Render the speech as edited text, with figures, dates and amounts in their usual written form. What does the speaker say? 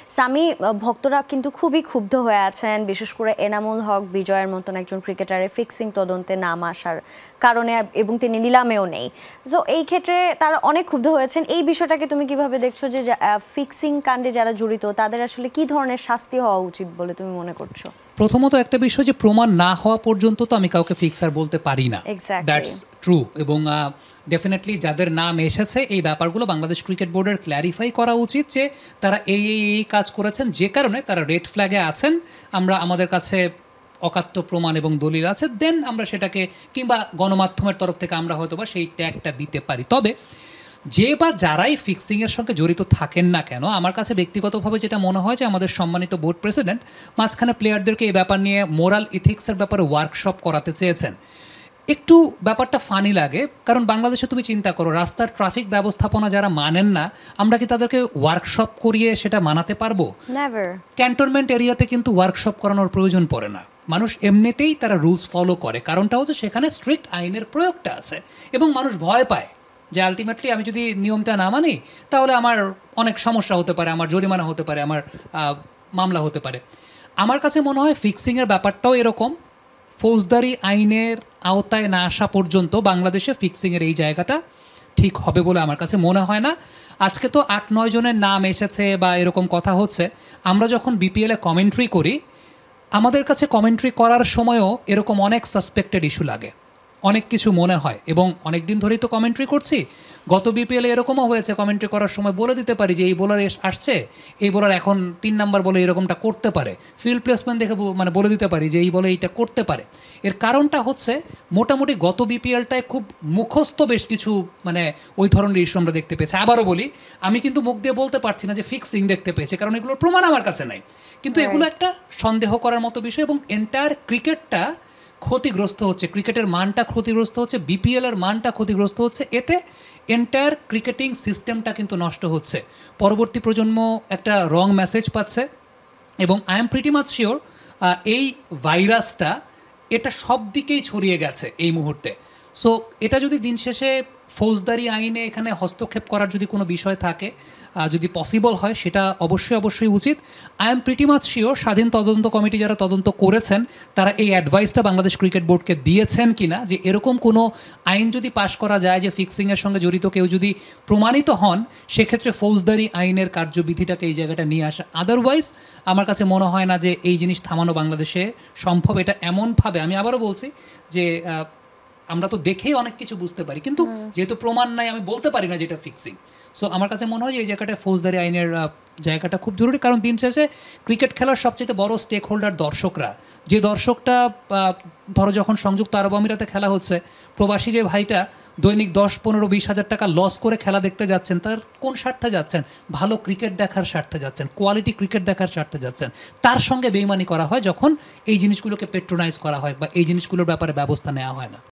সামি ভক্তরা কিন্তু খুবই ক্ষুব্ধ হয়ে আছেন, বিশেষ করে এনামুল হক বিজয়ের মতন একজন ক্রিকেটারের ফিক্সিং তদন্তে নাম আসার কারণে, এবং তিনি নিলামেও নেই। সো এই ক্ষেত্রে তারা অনেক ক্ষুব্ধ হয়েছেন। এই বিষয়টাকে তুমি কিভাবে দেখছো, যে ফিক্সিং কাণ্ডে যারা জড়িত তাদের আসলে কি ধরনের শাস্তি হওয়া উচিত বলে তুমি মনে করছো? প্রথমত একটা বিষয়, যে প্রমাণ না হওয়া পর্যন্ত তো আমি কাউকে ফিক্সার বলতে পারি না, দ্যাটস ট্রু। এবং ডেফিনেটলি যাদের নাম এসেছে এই ব্যাপারগুলো বাংলাদেশ ক্রিকেট বোর্ডের ক্ল্যারিফাই করা উচিত, যে তারা এই কাজ করেছেন, যে কারণে তারা রেড ফ্ল্যাগে আছেন। আমরা আমাদের কাছে অকাট্য প্রমাণ এবং দলিল আছে, দেন আমরা সেটাকে, কিংবা গণমাধ্যমের তরফ থেকে আমরা হয়তো বা সেই ট্যাগটা দিতে পারি। তবে যে বা যারাই ফিক্সিংয়ের সঙ্গে জড়িত থাকেন না কেন, আমার কাছে ব্যক্তিগতভাবে যেটা মনে হয়, যে আমাদের সম্মানিত বোর্ড প্রেসিডেন্ট মাঝখানে প্লেয়ারদেরকে এই ব্যাপার নিয়ে মোরাল ইথিক্সের ব্যাপারে ওয়ার্কশপ করাতে চেয়েছেন। একটু ব্যাপারটা ফানি লাগে, কারণ বাংলাদেশে তুমি চিন্তা করো, রাস্তার ট্রাফিক ব্যবস্থাপনা যারা মানেন না, আমরা কি তাদেরকে ওয়ার্কশপ করিয়ে সেটা মানাতে পারবো? ক্যান্টনমেন্ট এরিয়াতে কিন্তু ওয়ার্কশপ করানোর প্রয়োজন পড়ে না, মানুষ এমনিতেই তারা রুলস ফলো করে। কারণটা হচ্ছে সেখানে স্ট্রিক্ট আইনের প্রয়োগটা আছে, এবং মানুষ ভয় পায় যে আলটিমেটলি আমি যদি নিয়মটা না মানি তাহলে আমার অনেক সমস্যা হতে পারে, আমার জরিমানা হতে পারে, আমার মামলা হতে পারে। আমার কাছে মনে হয় ফিক্সিংয়ের ব্যাপারটাও এরকম, ফৌজদারি আইনের আওতায় না আসা পর্যন্ত বাংলাদেশে ফিক্সিংয়ের এই জায়গাটা ঠিক হবে বলে আমার কাছে মনে হয় না। আজকে তো 8-9 জনের নাম এসেছে বা এরকম কথা হচ্ছে। আমরা যখন বিপিএলে কমেন্ট্রি করি, আমাদের কাছে কমেন্ট্রি করার সময়ও এরকম অনেক সাসপেক্টেড ইস্যু লাগে, অনেক কিছু মনে হয়, এবং অনেক দিন ধরেই তো কমেন্ট্রি করছি। গত বিপিএলে এরকমও হয়েছে, কমেন্ট্রি করার সময় বলে দিতে পারি যে এই বোলার আসছে, এই বোলার এখন 3 নাম্বার বলে এরকমটা করতে পারে, ফিল্ড প্লেসমেন্ট দেখে মানে বলে দিতে পারি যে এই বলে এইটা করতে পারে। এর কারণটা হচ্ছে মোটামুটি গত বিপিএলটায় খুব মুখস্থ বেশ কিছু মানে ওই ধরনের ইস্যু আমরা দেখতে পেয়েছি। আবারও বলি, আমি কিন্তু মুখ দিয়ে বলতে পারছি না যে ফিক্সিং দেখতে পেয়েছি, কারণ এগুলোর প্রমাণ আমার কাছে নাই, কিন্তু এগুলো একটা সন্দেহ করার মতো বিষয়, এবং এন্টায়ার ক্রিকেটটা ক্ষতিগ্রস্ত হচ্ছে, ক্রিকেটের মানটা ক্ষতিগ্রস্ত হচ্ছে, বিপিএলের মানটা ক্ষতিগ্রস্ত হচ্ছে। এতে এন্টায়ার ক্রিকেটিং সিস্টেমটা কিন্তু নষ্ট হচ্ছে, পরবর্তী প্রজন্ম একটা রং মেসেজ পাচ্ছে, এবং I am pretty much sure এই ভাইরাসটা এটা সব দিকেই ছড়িয়ে গেছে এই মুহূর্তে। সো এটা যদি দিন শেষে ফৌজদারি আইনে এখানে হস্তক্ষেপ করার যদি কোনো বিষয় থাকে, যদি পসিবল হয়, সেটা অবশ্যই উচিত। I am pretty much sure স্বাধীন তদন্ত কমিটি যারা তদন্ত করেছেন তারা এই অ্যাডভাইসটা বাংলাদেশ ক্রিকেট বোর্ডকে দিয়েছেন কিনা, যে এরকম কোনো আইন যদি পাশ করা যায় যে ফিক্সিংয়ের সঙ্গে জড়িত কেউ যদি প্রমাণিত হন, সেক্ষেত্রে ফৌজদারি আইনের কার্যবিধিটাকে এই জায়গাটা নিয়ে আসা। আদারওয়াইজ আমার কাছে মনে হয় না যে এই জিনিস থামানো বাংলাদেশে সম্ভব। এটা এমনভাবে, আমি আবারও বলছি যে আমরা তো দেখেই অনেক কিছু বুঝতে পারি, কিন্তু যেহেতু প্রমাণ নাই আমি বলতে পারি না যেটা ফিক্সিং। সো আমার কাছে মনে হয় যে এই জায়গাটা ফৌজদারি আইনের জায়গাটা খুব জরুরি, কারণ দিন শেষে ক্রিকেট খেলার সবচেয়ে বড় স্টেক হোল্ডার দর্শকরা। যে দর্শকটা ধরো যখন সংযুক্ত আরব আমিরাতে খেলা হচ্ছে, প্রবাসী যে ভাইটা দৈনিক 10-15-20 হাজার টাকা লস করে খেলা দেখতে যাচ্ছেন, তার কোন স্বার্থে যাচ্ছেন? ভালো ক্রিকেট দেখার স্বার্থে যাচ্ছেন, কোয়ালিটি ক্রিকেট দেখার স্বার্থে যাচ্ছেন। তার সঙ্গে বেইমানি করা হয় যখন এই জিনিসগুলোকে পেট্রোনাইজ করা হয় বা এই জিনিসগুলোর ব্যাপারে ব্যবস্থা নেওয়া হয় না।